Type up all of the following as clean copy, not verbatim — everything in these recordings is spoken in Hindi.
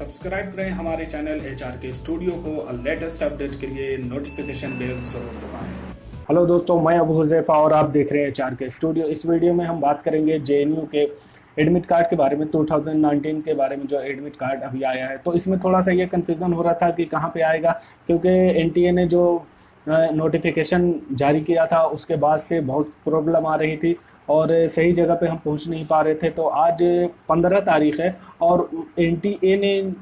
सब्सक्राइब करें हमारे चैनल HRK स्टूडियो को लेटेस्ट अपडेट के लिए नोटिफिकेशन बेल जरूर दबाएं। हेलो दोस्तों, मैं अबू हुज़ैफा और आप देख रहे हैं HRK स्टूडियो। इस वीडियो में हम बात करेंगे JNU के एडमिट कार्ड के बारे में, 2019 के बारे में जो एडमिट कार्ड अभी आया है। तो इसमें थोड़ा सा ये कन्फ्यूज़न हो रहा था कि कहाँ पे आएगा, क्योंकि NTA ने जो नोटिफिकेशन जारी किया था उसके बाद से बहुत प्रॉब्लम आ रही थी और सही जगह पे हम पहुंच नहीं पा रहे थे। तो आज 15 तारीख है और NTA ने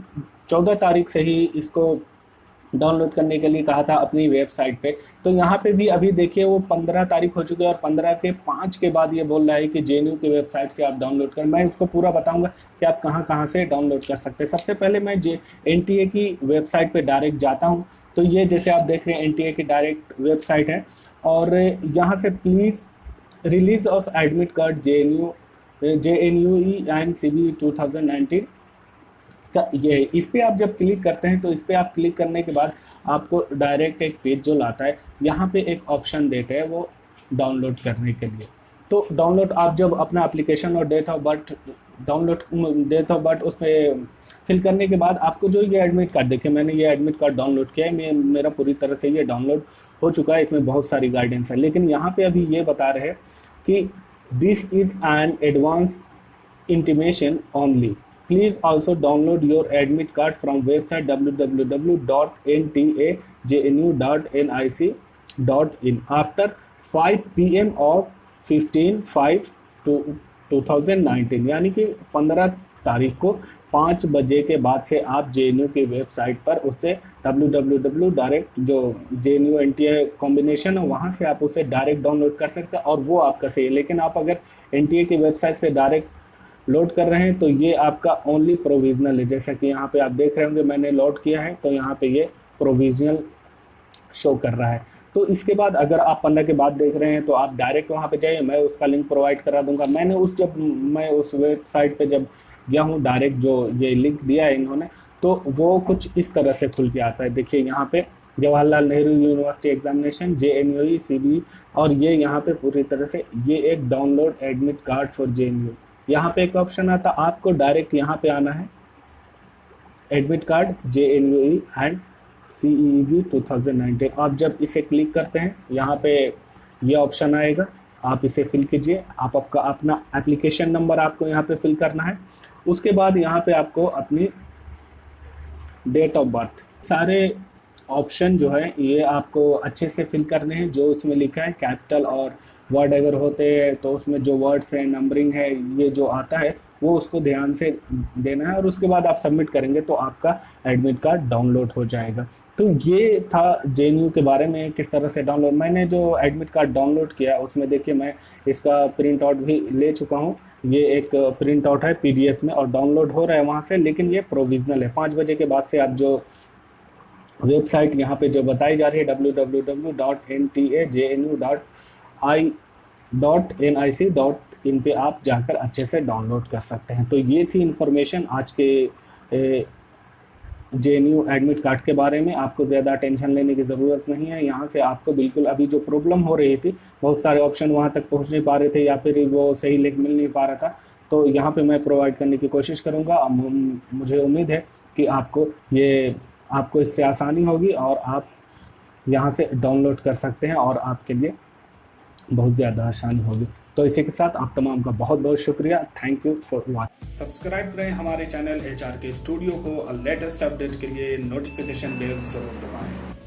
14 तारीख से ही इसको डाउनलोड करने के लिए कहा था अपनी वेबसाइट पे। तो यहाँ पे भी अभी देखिए वो 15 तारीख हो चुकी है और 15 के 5 के बाद ये बोल रहा है कि JNU की वेबसाइट से आप डाउनलोड करें। मैं उसको पूरा बताऊंगा कि आप कहाँ कहाँ से डाउनलोड कर सकते हैं। सबसे पहले मैं NTA की वेबसाइट पे डायरेक्ट जाता हूँ। तो ये जैसे आप देख रहे हैं NTA की डायरेक्ट वेबसाइट है और यहाँ से please release of admit card JNUE and CBE 2019 का ये, इस पर आप जब क्लिक करते हैं तो इस पर आप क्लिक करने के बाद आपको डायरेक्ट एक पेज जो लाता है, यहाँ पे एक ऑप्शन देते हैं वो डाउनलोड करने के लिए। तो डाउनलोड आप जब अपना एप्लीकेशन और डेट ऑफ बर्थ उसमें फिल करने के बाद आपको जो ये एडमिट कार्ड, देखिए मैंने ये एडमिट कार्ड डाउनलोड किया है, मेरा पूरी तरह से ये डाउनलोड हो चुका है। इसमें बहुत सारी गाइडेंस है, लेकिन यहाँ पे अभी ये बता रहे हैं कि this is an advance intimation only, please also download your admit card from website www.ntajnu.nic.in after 5 PM of 15/5/2019, यानी कि 15 तारीख को 5 बजे के बाद से आप JNU की वेबसाइट पर उससे www डायरेक्ट जो JNU NTA कॉम्बिनेशन है वहाँ से आप उसे डायरेक्ट डाउनलोड कर सकते हैं और वो आपका सही है। लेकिन आप अगर NTA की वेबसाइट से डायरेक्ट लोड कर रहे हैं तो ये आपका ओनली प्रोविजनल है। जैसा कि यहाँ पे आप देख रहे होंगे मैंने लोड किया है तो यहाँ पे ये प्रोविजनल शो कर रहा है। तो इसके बाद अगर आप 15 के बाद देख रहे हैं तो आप डायरेक्ट वहाँ पे जाइए, मैं उसका लिंक प्रोवाइड करा दूंगा। मैं उस वेबसाइट पे जब गया हूँ, डायरेक्ट जो ये लिंक दिया है इन्होंने, तो वो कुछ इस तरह से खुल के आता है। देखिए यहाँ पे Jawaharlal Nehru university examination JNUE CBE और ये यहाँ पे पूरी तरह से ये एक download admit card for JNU, यहाँ पे एक ऑप्शन आता, आपको डायरेक्ट यहाँ पे आना है admit card JNUE and CEB 2019। आप जब इसे क्लिक करते हैं यहाँ पे ये ऑप्शन आएगा, आप इसे फिल कीजिए। आप आपका अपना एप्लीकेशन नंबर आपको यहाँ पे फिल करना है। उसके बाद यहाँ पे आपको अपनी डेट ऑफ बर्थ, सारे ऑप्शन जो है ये आपको अच्छे से फिल करने हैं। जो उसमें लिखा है कैपिटल और वर्ड अगर होते हैं तो उसमें जो वर्ड्स है, नंबरिंग है, ये जो आता है वो उसको ध्यान से देना है और उसके बाद आप सबमिट करेंगे तो आपका एडमिट कार्ड डाउनलोड हो जाएगा। तो ये था JNU के बारे में किस तरह से डाउनलोड। मैंने जो एडमिट कार्ड डाउनलोड किया उसमें देखिए मैं इसका प्रिंट आउट भी ले चुका हूँ। ये एक प्रिंट आउट है PDF में और डाउनलोड हो रहा है वहाँ से, लेकिन ये प्रोविजनल है। 5 बजे के बाद से आप जो वेबसाइट यहाँ पे जो बताई जा रही है www.ntajnu.nic.in पे आप जाकर अच्छे से डाउनलोड कर सकते हैं। तो ये थी इन्फॉर्मेशन आज के JNU एडमिट कार्ड के बारे में। आपको ज़्यादा टेंशन लेने की ज़रूरत नहीं है। यहाँ से आपको बिल्कुल अभी जो प्रॉब्लम हो रही थी, बहुत सारे ऑप्शन वहाँ तक पहुँच नहीं पा रहे थे या फिर वो सही लिंक मिल नहीं पा रहा था, तो यहाँ पे मैं प्रोवाइड करने की कोशिश करूँगा। मुझे उम्मीद है कि आपको इससे आसानी होगी और आप यहाँ से डाउनलोड कर सकते हैं और आपके लिए बहुत ज़्यादा आसानी होगी। तो इसी के साथ आप तमाम का बहुत बहुत शुक्रिया। Thank you for watching. Subscribe करें हमारे चैनल HRK स्टूडियो को लेटेस्ट अपडेट के लिए नोटिफिकेशन बेल जरूर दबाएं।